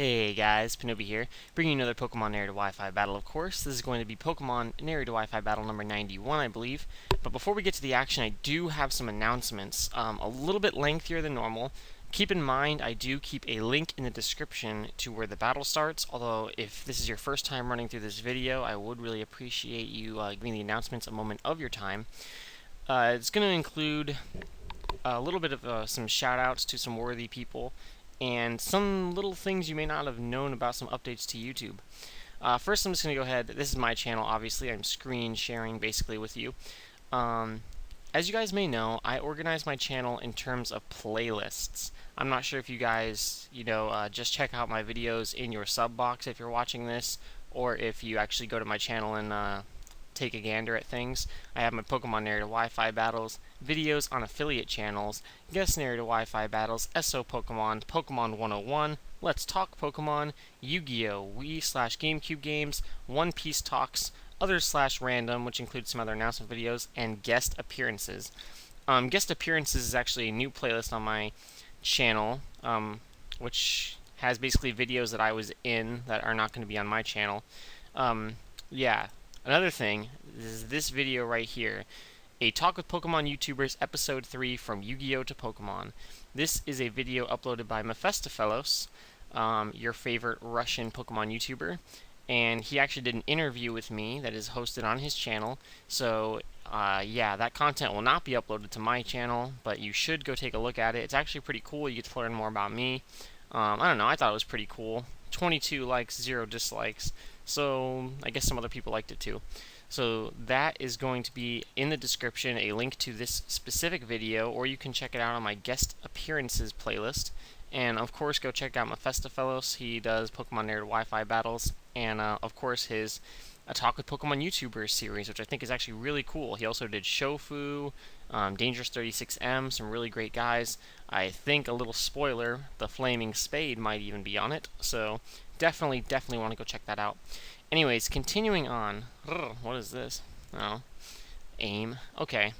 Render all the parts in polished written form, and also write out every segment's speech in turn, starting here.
Hey guys, Pinobi here, bringing you another Pokemon Narrated Wi-Fi battle, of course. This is going to be Pokemon Narrated Wi-Fi battle number 91, I believe. But before we get to the action, I do have some announcements, a little bit lengthier than normal. Keep in mind, I do keep a link in the description to where the battle starts, although if this is your first time running through this video, I would really appreciate you giving the announcements a moment of your time. It's going to include a little bit of some shout-outs to some worthy people, and some little things you may not have known about some updates to YouTube. First, I'm just going to go ahead. This is my channel, obviously. I'm screen sharing basically with you. As you guys may know, I organize my channel in terms of playlists. I'm not sure if you guys, just check out my videos in your sub box if you're watching this, or if you actually go to my channel and take a gander at things. I have my Pokemon Narrated Wi-Fi battles, videos on affiliate channels, guest narrated Wi-Fi battles, SO Pokemon, Pokemon 101, Let's Talk Pokemon, Yu-Gi-Oh! Wii/GameCube games, One Piece talks, others/random, which includes some other announcement videos, and guest appearances. Guest appearances is actually a new playlist on my channel, which has basically videos that I was in that are not going to be on my channel. Yeah. Another thing is this video right here, a Talk with Pokemon YouTubers Episode 3 from Yu-Gi-Oh! To Pokemon. This is a video uploaded by Mephistofelos, your favorite Russian Pokemon YouTuber, and he actually did an interview with me that is hosted on his channel, so yeah, that content will not be uploaded to my channel, but you should go take a look at it. It's actually pretty cool. You get to learn more about me. I don't know, I thought it was pretty cool. 22 likes, 0 dislikes, so I guess some other people liked it too. So that is going to be in the description, a link to this specific video, or you can check it out on my guest appearances playlist. And of course, go check out Mephistofelos. He does Pokemon Narrated Wi-Fi battles, and of course his A Talk with Pokemon YouTubers series, which I think is actually really cool. He also did Shofu, Dangerous36M, some really great guys. I think, a little spoiler, the Flaming Spade might even be on it, so definitely want to go check that out. Anyways, continuing on. What is this? Oh, aim. Okay.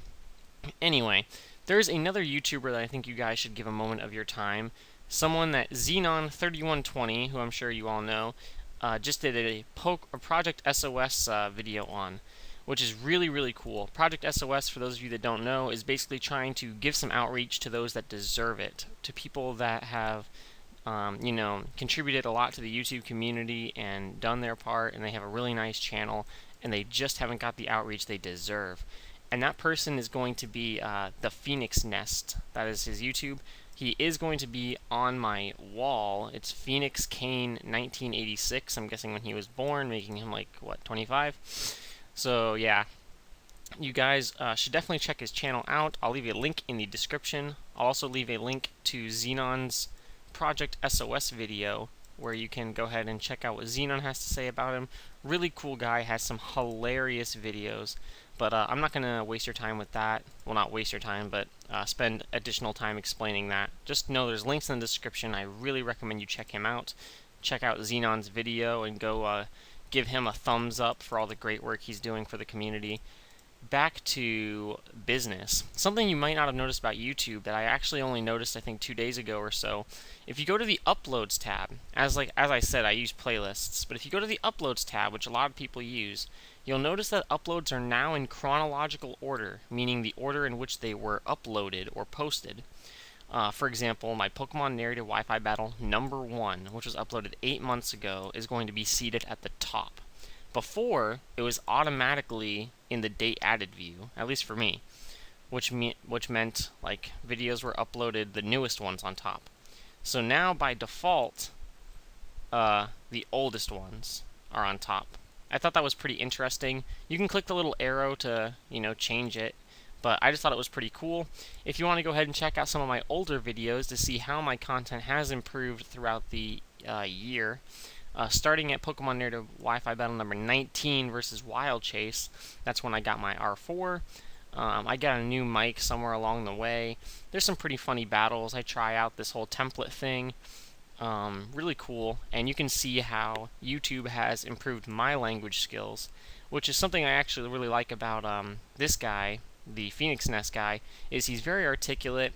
Anyway, there's another YouTuber that I think you guys should give a moment of your time. Someone that Xenon3120, who I'm sure you all know, just did a Project SOS video on, which is really cool. Project SOS, for those of you that don't know, is basically trying to give some outreach to those that deserve it, to people that have contributed a lot to the YouTube community and done their part, and they have a really nice channel, and they just haven't got the outreach they deserve. And that person is going to be the Phoenix Nest. That is his YouTube. He is going to be on my wall. It's Phoenix Kane 1986. I'm guessing when he was born, making him like, what, 25? So yeah, you guys should definitely check his channel out. I'll leave a link in the description. I'll also leave a link to Xenon's Project SOS video, where you can go ahead and check out what Xenon has to say about him. Really cool guy, has some hilarious videos, but I'm not going to waste your time with that. Well, not waste your time, but spend additional time explaining that. Just know there's links in the description. I really recommend you check him out. Check out Xenon's video and go give him a thumbs up for all the great work he's doing for the community. Back to business. Something you might not have noticed about YouTube that I actually only noticed, I think, 2 days ago or so. If you go to the Uploads tab, as I said, I use playlists, but if you go to the Uploads tab, which a lot of people use, you'll notice that uploads are now in chronological order, meaning the order in which they were uploaded or posted. For example, my Pokemon Narrated Wi-Fi battle number 1, which was uploaded 8 months ago, is going to be seated at the top. Before, it was automatically in the date added view, at least for me, which meant like videos were uploaded, the newest ones on top. So now by default, the oldest ones are on top. I thought that was pretty interesting. You can click the little arrow to, change it, but I just thought it was pretty cool. If you want to go ahead and check out some of my older videos to see how my content has improved throughout the year, starting at Pokemon Narrative Wi-Fi battle number 19 versus Wild Chase, that's when I got my R4. I got a new mic somewhere along the way. There's some pretty funny battles. I try out this whole template thing. Really cool, and you can see how YouTube has improved my language skills, which is something I actually really like about this guy. the Phoenix Nest guy, is he's very articulate,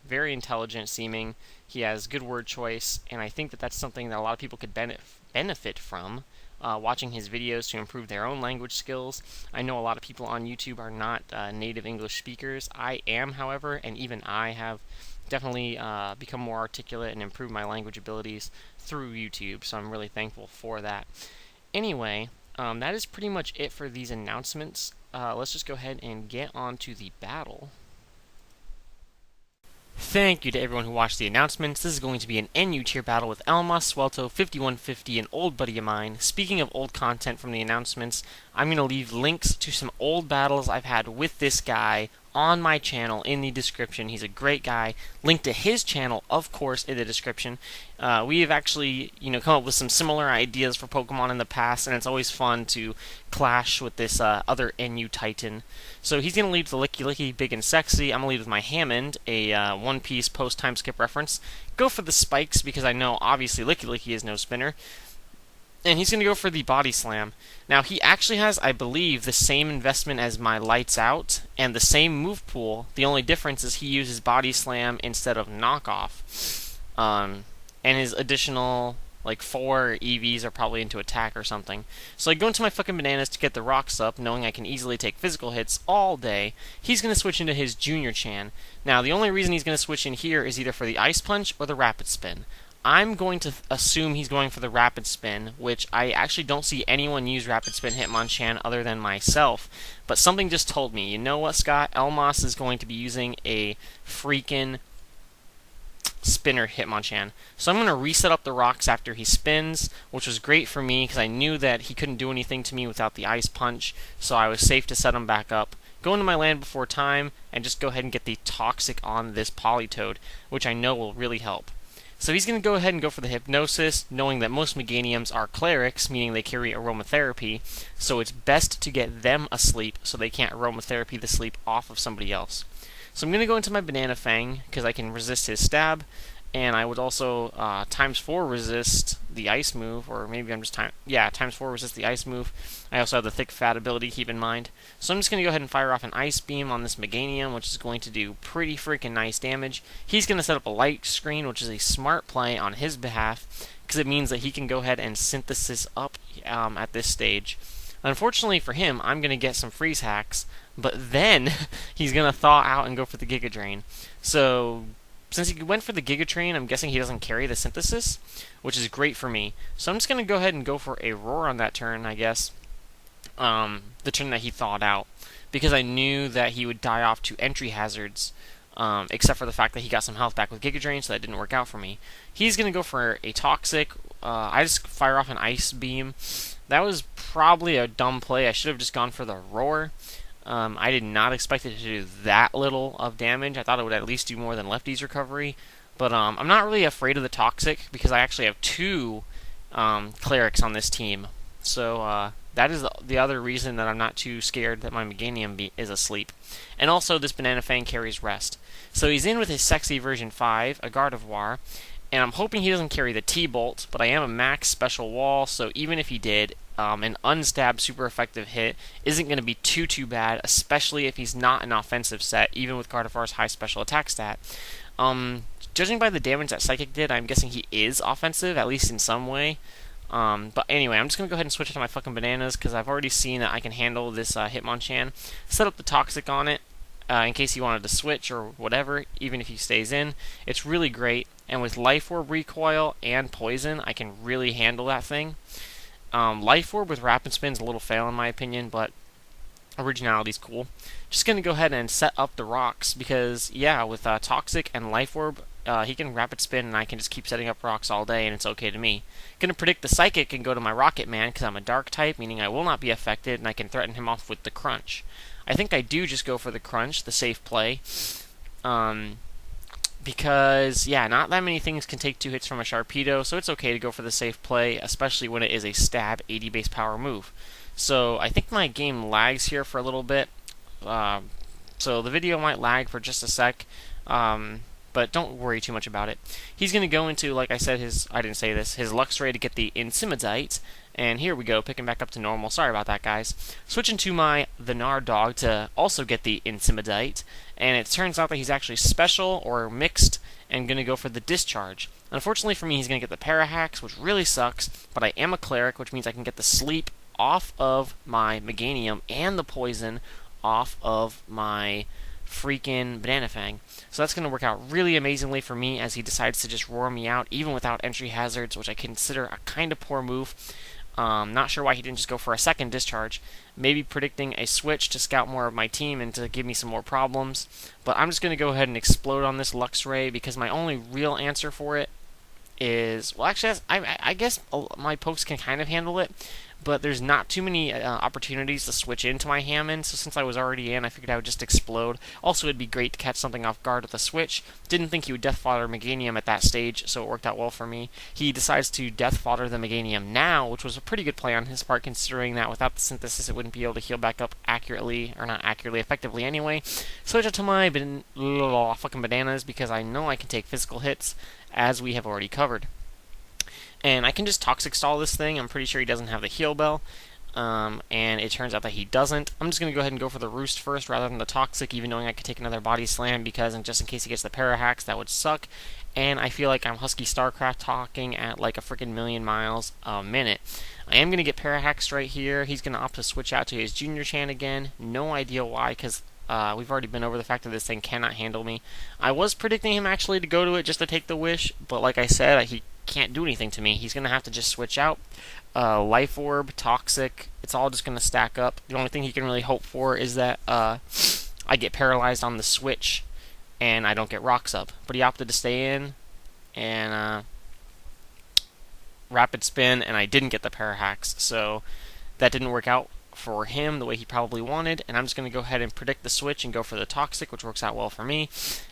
very intelligent seeming. He has good word choice, and I think that that's something that a lot of people could benefit from. Watching his videos to improve their own language skills. I know a lot of people on YouTube are not native English speakers. I am, however, and even I have definitely become more articulate and improved my language abilities through YouTube, so I'm really thankful for that. Anyway, that is pretty much it for these announcements. Let's just go ahead and get on to the battle. Thank you to everyone who watched the announcements. This is going to be an NU tier battle with ElmasSuelto5150, an old buddy of mine. Speaking of old content from the announcements, I'm going to leave links to some old battles I've had with this guy on my channel in the description. He's a great guy. Link to his channel, of course, in the description. We have actually, come up with some similar ideas for Pokemon in the past, and it's always fun to clash with this other NU Titan. So he's going to lead with the Licky Licky, Big and Sexy. I'm going to lead with my Hammond, a One Piece post-time skip reference. Go for the spikes, because I know, obviously, Licky Licky is no spinner. And he's going to go for the Body Slam. Now, he actually has, I believe, the same investment as my Lights Out, and the same move pool. The only difference is he uses Body Slam instead of Knockoff. And his additional, 4 EVs are probably into attack or something. So I go into my fucking bananas to get the rocks up, knowing I can easily take physical hits all day. He's going to switch into his Junior Chan. Now, the only reason he's going to switch in here is either for the Ice Punch or the Rapid Spin. I'm going to assume he's going for the Rapid Spin, which I actually don't see anyone use Rapid Spin Hitmonchan other than myself. But something just told me, you know what, Scott? Elmas is going to be using a freaking spinner Hitmonchan. So I'm going to reset up the rocks after he spins, which was great for me because I knew that he couldn't do anything to me without the Ice Punch, so I was safe to set him back up. Go into my land before time, and just go ahead and get the Toxic on this Politoed, which I know will really help. So he's going to go ahead and go for the Hypnosis, knowing that most Meganiums are Clerics, meaning they carry Aromatherapy, so it's best to get them asleep so they can't Aromatherapy the sleep off of somebody else. So I'm going to go into my Banana Fang, because I can resist his stab, and I would also ×4 resist the Ice move, or maybe I'm just ×4 resist the Ice move. I also have the Thick Fat ability, keep in mind. So I'm just going to go ahead and fire off an Ice Beam on this Meganium, which is going to do pretty freaking nice damage. He's going to set up a Light Screen, which is a smart play on his behalf, because it means that he can go ahead and Synthesis up at this stage. Unfortunately for him, I'm going to get some Freeze Hacks, but then he's going to thaw out and go for the Giga Drain. So since he went for the Giga Drain, I'm guessing he doesn't carry the Synthesis, which is great for me. So I'm just going to go ahead and go for a Roar on that turn, I guess. The turn that he thawed out, because I knew that he would die off to Entry Hazards, except for the fact that he got some health back with Giga Drain, so that didn't work out for me. He's going to go for a Toxic. I just fire off an Ice Beam. That was probably a dumb play. I should have just gone for the Roar. I did not expect it to do that little of damage. I thought it would at least do more than Lefty's Recovery. But I'm not really afraid of the Toxic, because I actually have 2 Clerics on this team. So that is the other reason that I'm not too scared that my Meganium is asleep. And also, this Banana Fang carries Rest. So he's in with his Sexy version 5, a Gardevoir. And I'm hoping he doesn't carry the T-Bolt, but I am a max special wall, so even if he did, an unstabbed super effective hit isn't going to be too bad, especially if he's not an offensive set, even with Gardevoir's high special attack stat. Judging by the damage that Psychic did, I'm guessing he is offensive, at least in some way. But anyway, I'm just going to go ahead and switch it to my fucking bananas, because I've already seen that I can handle this Hitmonchan. Set up the Toxic on it, in case he wanted to switch or whatever, even if he stays in. It's really great, and with Life Orb Recoil and Poison, I can really handle that thing. Life Orb with Rapid Spin's a little fail in my opinion, but originality's cool. Just going to go ahead and set up the rocks, because, yeah, with Toxic and Life Orb, he can Rapid Spin, and I can just keep setting up rocks all day, and it's okay to me. Going to predict the Psychic and go to my Rocket Man, because I'm a Dark type, meaning I will not be affected, and I can threaten him off with the Crunch. I think I do just go for the Crunch, the safe play. Because, yeah, not that many things can take 2 hits from a Sharpedo, so it's okay to go for the safe play, especially when it is a stab 80 base power move. So I think my game lags here for a little bit. So the video might lag for just a sec. But but don't worry too much about it. He's going to go into, like I said, I didn't say this, his Luxray to get the Intimidate, and here we go, picking back up to normal. Sorry about that, guys. Switching to my Venar dog to also get the Intimidate, and it turns out that he's actually special or mixed and going to go for the Discharge. Unfortunately for me, he's going to get the Parahax, which really sucks, but I am a Cleric, which means I can get the Sleep off of my Meganium and the Poison off of my freaking Banana Fang. So that's going to work out really amazingly for me as he decides to just roar me out, even without entry hazards, which I consider a kind of poor move. Not sure why he didn't just go for a second Discharge. Maybe predicting a switch to scout more of my team and to give me some more problems. But I'm just going to go ahead and explode on this Luxray because my only real answer for it is, well, actually, I guess my pokes can kind of handle it, but there's not too many opportunities to switch into my Hammond, so since I was already in, I figured I would just explode. Also, it'd be great to catch something off guard with a switch. Didn't think he would Death Fodder Meganium at that stage, so it worked out well for me. He decides to Death Fodder the Meganium now, which was a pretty good play on his part, considering that without the Synthesis, it wouldn't be able to heal back up accurately, or not accurately, effectively anyway. Switch it to my fucking bananas, because I know I can take physical hits, as we have already covered. And I can just Toxic Stall this thing. I'm pretty sure he doesn't have the Heal Bell. And it turns out that he doesn't. I'm just going to go ahead and go for the Roost first rather than the Toxic, even knowing I could take another Body Slam, because just in case he gets the Parahax, that would suck. And I feel like I'm Husky Starcraft talking at like a freaking million miles a minute. I am going to get Parahaxed right here. He's going to opt to switch out to his Junior Chan again. No idea why, because we've already been over the fact that this thing cannot handle me. I was predicting him actually to go to it just to take the Wish, but like I said, he can't do anything to me. He's going to have to just switch out. Life Orb, Toxic, it's all just going to stack up. The only thing he can really hope for is that I get paralyzed on the switch and I don't get Rocks up. But he opted to stay in and Rapid Spin, and I didn't get the Parahax, so that didn't work out for him the way he probably wanted, and I'm just going to go ahead and predict the switch and go for the Toxic, which works out well for me.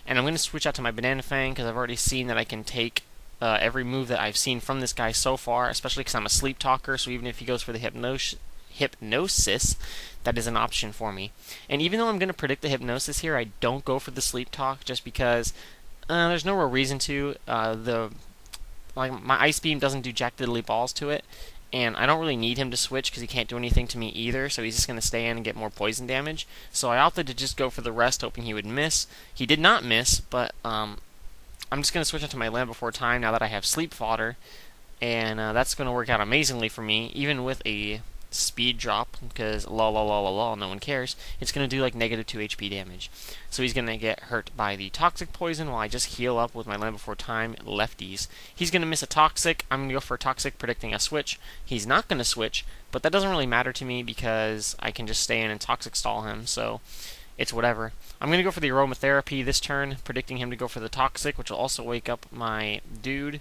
And I'm going to switch out to my Banana Fang because I've already seen that I can take every move that I've seen from this guy so far, especially because I'm a Sleep Talker, so even if he goes for the Hypnosis, that is an option for me. And even though I'm going to predict the Hypnosis here, I don't go for the Sleep Talk just because there's no real reason to. My Ice Beam doesn't do jack diddly balls to it, and I don't really need him to switch because he can't do anything to me either, so he's just going to stay in and get more poison damage. So I opted to just go for the rest, hoping he would miss. He did not miss, but I'm just going to switch into my Land Before Time now that I have Sleep Fodder, and that's going to work out amazingly for me, even with a speed drop, because no one cares. It's going to do like -2 HP damage. So he's going to get hurt by the Toxic Poison while I just heal up with my Land Before Time lefties. He's going to miss a Toxic. I'm going to go for a Toxic, predicting a switch. He's not going to switch, but that doesn't really matter to me because I can just stay in and Toxic Stall him, so it's whatever. I'm going to go for the Aromatherapy this turn, predicting him to go for the Toxic, which will also wake up my dude.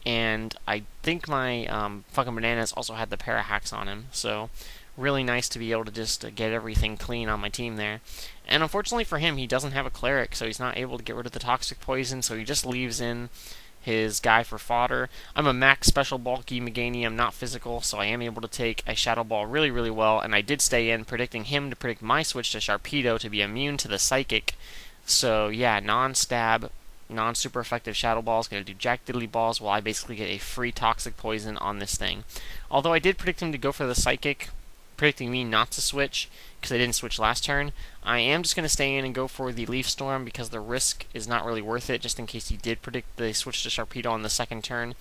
And I think my fucking Bananas also had the Parahax on him, so really nice to be able to just get everything clean on my team there. And unfortunately for him, he doesn't have a Cleric, so he's not able to get rid of the Toxic Poison, so he just leaves in his guy for fodder. I'm a max special bulky Meganium, not physical, so I am able to take a Shadow Ball really, really well, and I did stay in, predicting him to predict my switch to Sharpedo to be immune to the Psychic. So yeah, non-stab, non-super effective Shadow Ball is going to do jack diddly balls while I basically get a free Toxic Poison on this thing. Although I did predict him to go for the Psychic, predicting me not to switch because I didn't switch last turn, I am just going to stay in and go for the Leaf Storm because the risk is not really worth it, just in case he did predict the switch to Sharpedo on the second turn.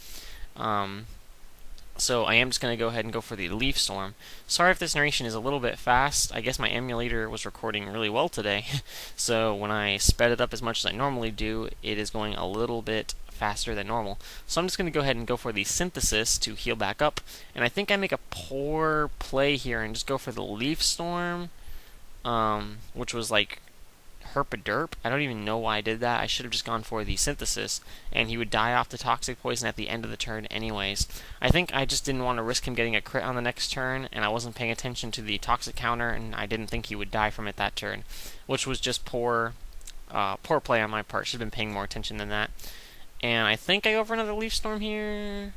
So I am just going to go ahead and go for the Leaf Storm. Sorry if this narration is a little bit fast. I guess my emulator was recording really well today. So when I sped it up as much as I normally do, it is going a little bit faster than normal. So I'm just going to go ahead and go for the Synthesis to heal back up. And I think I make a poor play here and just go for the Leaf Storm, which was like herpaderp. I don't even know why I did that. I should have just gone for the Synthesis, and he would die off the Toxic Poison at the end of the turn anyways. I think I just didn't want to risk him getting a crit on the next turn, and I wasn't paying attention to the Toxic counter, and I didn't think he would die from it that turn, which was just poor play on my part. Should have been paying more attention than that. And I think I go for another Leaf Storm here.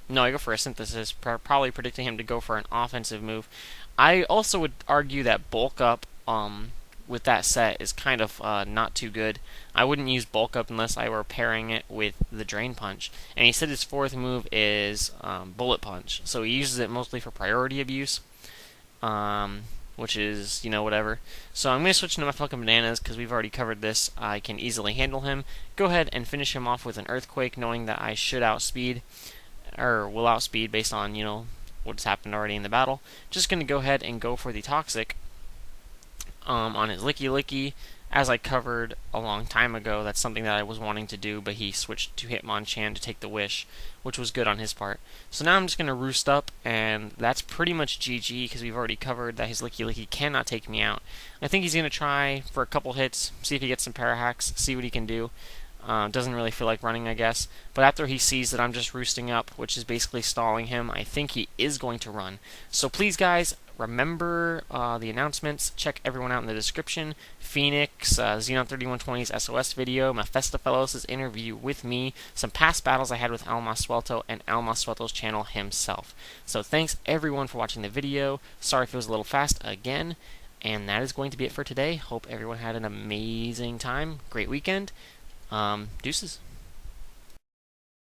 No, I go for a Synthesis, probably predicting him to go for an offensive move. I also would argue that Bulk Up with that set is kind of not too good. I wouldn't use Bulk Up unless I were pairing it with the Drain Punch. And he said his fourth move is Bullet Punch, so he uses it mostly for priority abuse, which is, you know, whatever. So I'm going to switch into my Falcon Bananas because we've already covered this. I can easily handle him. Go ahead and finish him off with an Earthquake, knowing that I should outspeed, or will outspeed based on, you know, what's happened already in the battle. Just going to go ahead and go for the Toxic on his Licky Licky. As I covered a long time ago, that's something that I was wanting to do, but he switched to Hitmonchan to take the Wish, which was good on his part. So now I'm just going to Roost Up, and that's pretty much GG, because we've already covered that his Licky Licky cannot take me out. I think he's going to try for a couple hits, see if he gets some Parahacks, see what he can do. Doesn't really feel like running, I guess. But after he sees that I'm just roosting up, which is basically stalling him, I think he is going to run. So please, guys, remember the announcements. Check everyone out in the description. Phoenix, Xenon3120's SOS video, Mephistofelos' interview with me, some past battles I had with ElmasSuelto, and ElmasSuelto's channel himself. So thanks, everyone, for watching the video. Sorry if it was a little fast again. And that is going to be it for today. Hope everyone had an amazing time. Great weekend. Deuces.